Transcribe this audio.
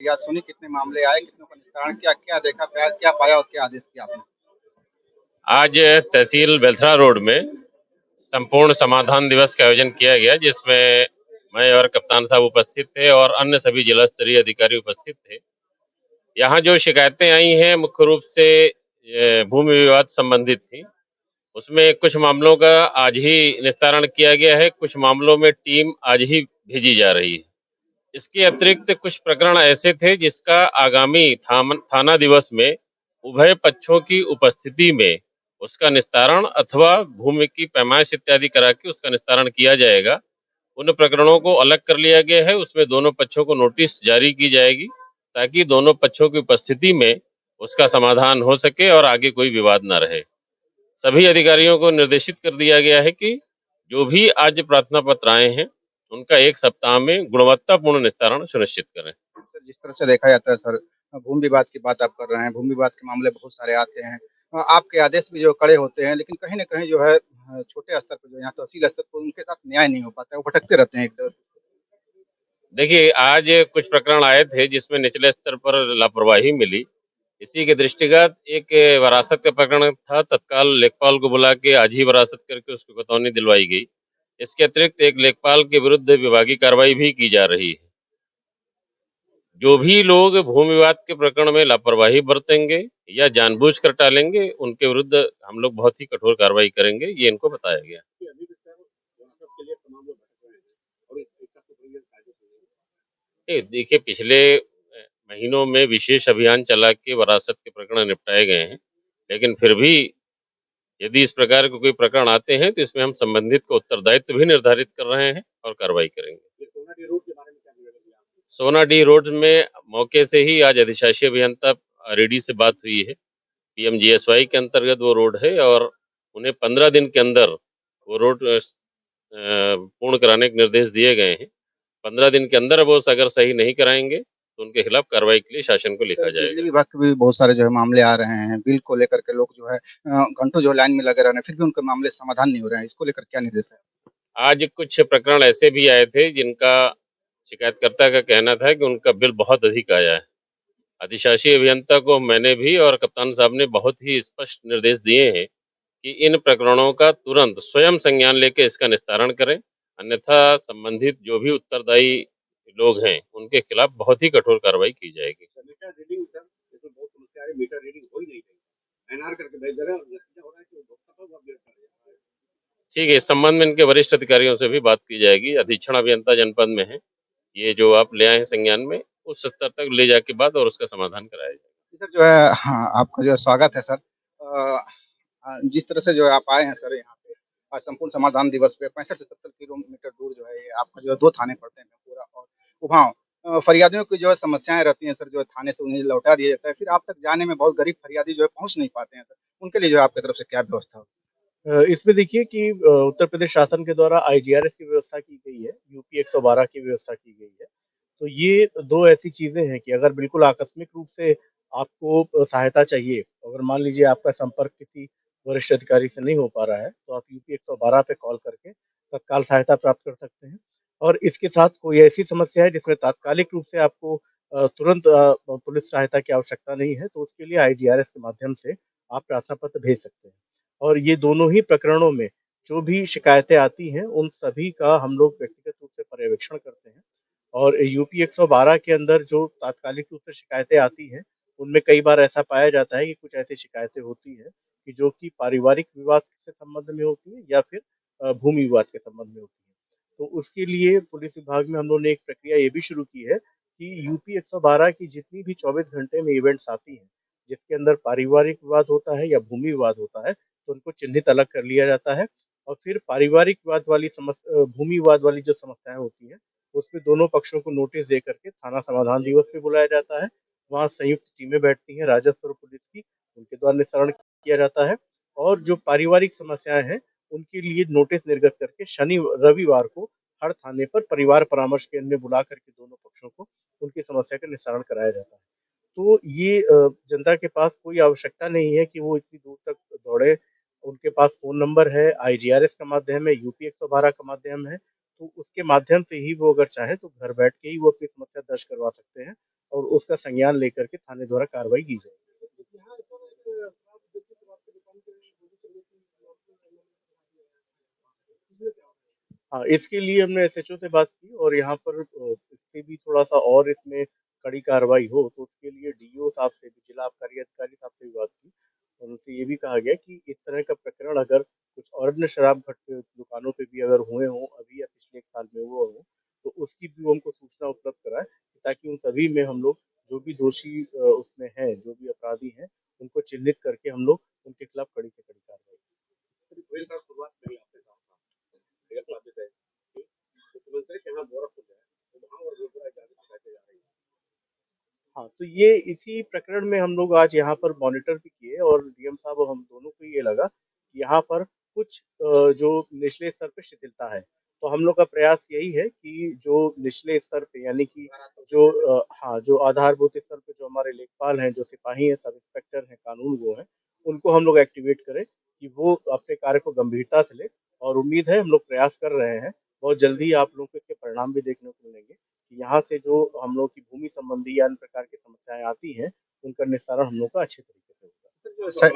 या सुनी कितने मामले आए, कितनों का निस्तारण किया, क्या देखा, क्या पाया और क्या आदेश दिया आपने? आज तहसील बेलथरा रोड में संपूर्ण समाधान दिवस का आयोजन किया गया, जिसमें मैं और कप्तान साहब उपस्थित थे और अन्य सभी जिला स्तरीय अधिकारी उपस्थित थे। यहाँ जो शिकायतें आई हैं मुख्य रूप से भूमि विवाद संबंधित थी। उसमें कुछ मामलों का आज ही निस्तारण किया गया है, कुछ मामलों में टीम आज ही भेजी जा रही है। इसके अतिरिक्त कुछ प्रकरण ऐसे थे जिसका आगामी थाना दिवस में उभय पक्षों की उपस्थिति में उसका निस्तारण अथवा भूमि की पैमाइश इत्यादि करा के उसका निस्तारण किया जाएगा। उन प्रकरणों को अलग कर लिया गया है, उसमें दोनों पक्षों को नोटिस जारी की जाएगी ताकि दोनों पक्षों की उपस्थिति में उसका समाधान हो सके और आगे कोई विवाद न रहे। सभी अधिकारियों को निर्देशित कर दिया गया है कि जो भी आज प्रार्थना पत्र आए हैं उनका 1 सप्ताह में गुणवत्तापूर्ण निस्तारण सुनिश्चित करें। सर, जिस तरह से देखा जाता है सर, भूमि विवाद की बात आप कर रहे हैं, भूमि विवाद के मामले बहुत सारे आते हैं। आपके आदेश भी जो कड़े होते हैं, लेकिन कहीं न कहीं जो है छोटे स्तर पर जो यहाँ तहसील स्तर पर उनके साथ न्याय नहीं हो पाता है, वो भटकते रहते हैं इधर। देखिए, आज कुछ प्रकरण आए थे जिसमें निचले स्तर पर लापरवाही मिली। इसी के दृष्टिगत एक वरासत का प्रकरण था, तत्काल लेखपाल को बुला के आज ही वरासत करके उसकी बतौनी दिलवाई गई। इसके अतिरिक्त एक लेखपाल के विरुद्ध विभागीय कार्रवाई भी की जा रही है। जो भी लोग भूमि विवाद के प्रकरण में लापरवाही बरतेंगे या जानबूझकर टालेंगे, उनके विरुद्ध हम लोग बहुत ही कठोर कार्रवाई करेंगे, ये इनको बताया गया। देखिए, पिछले महीनों में विशेष अभियान चला के वरासत के प्रकरण निपटाए गए हैं, लेकिन फिर भी यदि इस प्रकार के कोई प्रकरण आते हैं तो इसमें हम संबंधित को उत्तरदायित्व भी निर्धारित कर रहे हैं और कार्रवाई करेंगे। सोनाडीह रोड में मौके से ही आज अधिशासी अभियंता रेडी से बात हुई है। पीएमजीएसवाई के अंतर्गत वो रोड है और उन्हें 15 दिन के अंदर वो रोड पूर्ण कराने के निर्देश दिए गए हैं। 15 दिन के अंदर वो अगर सही नहीं कराएंगे तो उनके खिलाफ कार्रवाई के लिए शासन को लिखा बिजली जाएगा। विभाग के भी बहुत सारे जो है मामले आ रहे हैं, बिल को लेकर के लोग जो है घंटों जो है लाइन में लगे रह रहे हैं, फिर भी उनके मामले समाधान नहीं हो रहे हैं। इसको लेकर क्या निर्देश है? आज कुछ प्रकरण ऐसे भी आए थे जिनका शिकायतकर्ता का कहना था कि उनका बिल बहुत अधिक आया है। अधिशासी अभियंता को मैंने भी और कप्तान साहब ने बहुत ही स्पष्ट निर्देश दिए हैं कि इन प्रकरणों का तुरंत स्वयं संज्ञान लेकर इसका निस्तारण करें, अन्यथा संबंधित जो भी उत्तरदायी लोग हैं उनके खिलाफ बहुत ही कठोर कार्रवाई की जाएगी। ठीक है, इस संबंध में इनके वरिष्ठ अधिकारियों से भी बात की जाएगी। अधीक्षण अभियंता जनपद में है, ये जो आप ले आए हैं संज्ञान में उस स्तर तक ले जाके बाद और उसका समाधान कराया जाएगा। सर जो है हाँ, आपका जो है स्वागत है सर। जिस तरह से जो है आप आए हैं सर यहाँ पे आज संपूर्ण समाधान दिवस पे 65 से 70 किलोमीटर दूर जो है ये आपका जो है 2 थाने पड़ते हैं पूरा और उभाव। फरियादियों की जो है समस्याएँ रहती हैं सर, जो है थाने से उन्हें लौटा दिया जाता है। फिर आप तक जाने में बहुत गरीब फरियादी जो है पहुँच नहीं पाते हैं सर। उनके लिए जो है आपकी तरफ से क्या व्यवस्था हो? इसमें देखिए कि उत्तर प्रदेश शासन के द्वारा आईजीआरएस की व्यवस्था की गई है, यूपी 112 की व्यवस्था की गई है। तो ये 2 ऐसी चीज़ें हैं कि अगर बिल्कुल आकस्मिक रूप से आपको सहायता चाहिए, अगर मान लीजिए आपका संपर्क किसी वरिष्ठ अधिकारी से नहीं हो पा रहा है, तो आप यूपी 112 पे कॉल करके तत्काल सहायता प्राप्त कर सकते हैं। और इसके साथ कोई ऐसी समस्या है जिसमें तात्कालिक रूप से आपको तुरंत पुलिस सहायता की आवश्यकता नहीं है, तो उसके लिए आईजीआरएस के माध्यम से आप प्रार्थना पत्र भेज सकते हैं। और ये दोनों ही प्रकरणों में जो भी शिकायतें आती हैं, उन सभी का हम लोग व्यक्तिगत रूप से पर्यवेक्षण करते हैं। और यूपी 112 के अंदर जो तात्कालिक रूप से शिकायतें आती हैं, उनमें कई बार ऐसा पाया जाता है कि कुछ ऐसी शिकायतें होती हैं कि जो कि पारिवारिक विवाद के संबंध में होती हैं या फिर भूमि विवाद के संबंध में होती हैं। तो उसके लिए पुलिस विभाग में हम लोगों ने एक प्रक्रिया ये भी शुरू की है कि यूपी 112 की जितनी भी 24 घंटे में इवेंट्स आती हैं, जिसके अंदर पारिवारिक विवाद होता है या भूमि विवाद होता है, तो उनको चिन्हित अलग कर लिया जाता है और फिर पारिवारिक विवाद वाली भूमि विवाद वाली जो समस्याएँ होती हैं, उसपे दोनों पक्षों को नोटिस दे करके थाना समाधान दिवस पे बुलाया जाता है। वहाँ संयुक्त टीमें बैठती हैं राजस्व और पुलिस की, उनके द्वारा निस्तारण किया जाता है और जो पारिवारिक समस्याएँ हैं, उनके लिए नोटिस निर्गत करके रविवार को हर थाने पर परिवार परामर्श केंद्र में बुला करके दोनों पक्षों को उनकी समस्या का निस्तारण कराया जाता है। तो ये जनता के पास कोई आवश्यकता नहीं है कि वो इतनी दूर तक दौड़े। उनके पास फ़ोन नंबर है, आईजीआरएस का माध्यम है, यूपी 112 का माध्यम है, तो उसके माध्यम से ही वो अगर चाहे तो घर बैठ के ही वो अपनी समस्या दर्ज करवा सकते हैं और उसका संज्ञान लेकर के थाने द्वारा कार्रवाई की जाएगी। हाँ, इसके लिए हमने एसएचओ से बात की और यहाँ पर इससे भी थोड़ा-सा और इसमें कड़ी कार्रवाई हो, तो उसके लिए डीईओ साहब से भी, जिला आबकारी अधिकारी साहब से भी बात की और उनसे ये भी कहा गया कि इस तरह का प्रकरण अगर कुछ और अन्य शराब भट्टे दुकानों पे भी अगर हुए हों, अभी या पिछले 1 साल में हुए हों, तो उसकी भी वो हमको सूचना उपलब्ध कराएँ, ताकि उन सभी में हम लोग जो भी दोषी उसमें हैं, जो भी अपराधी हैं, उनको चिन्हित करके हम लोग उनके खिलाफ कड़ी से कड़ी कार्रवाई हाँ, तो ये इसी प्रकरण में हम लोग आज यहाँ पर मॉनिटर भी किए और डीएम साहब और हम दोनों को ये लगा कि यहाँ पर कुछ जो निचले स्तर पे शिथिलता है। तो हम लोग का प्रयास यही है कि जो निचले स्तर पे यानी कि जो हाँ, जो आधारभूत स्तर पे जो हमारे लेखपाल हैं, जो सिपाही हैं, सब इंस्पेक्टर हैं, कानूनगो हैं, उनको हम लोग एक्टिवेट करें कि वो अपने कार्य को गंभीरता से लें और उम्मीद है हम लोग प्रयास कर रहे हैं। बहुत जल्दी ही आप लोगों को इसके परिणाम भी देखने को मिलेंगे। यहाँ से जो हम लोग की भूमि संबंधी या अन्य प्रकार की समस्याएँ आती हैं, उनका निस्तारण हम लोग का अच्छे तरीके से होगा। सर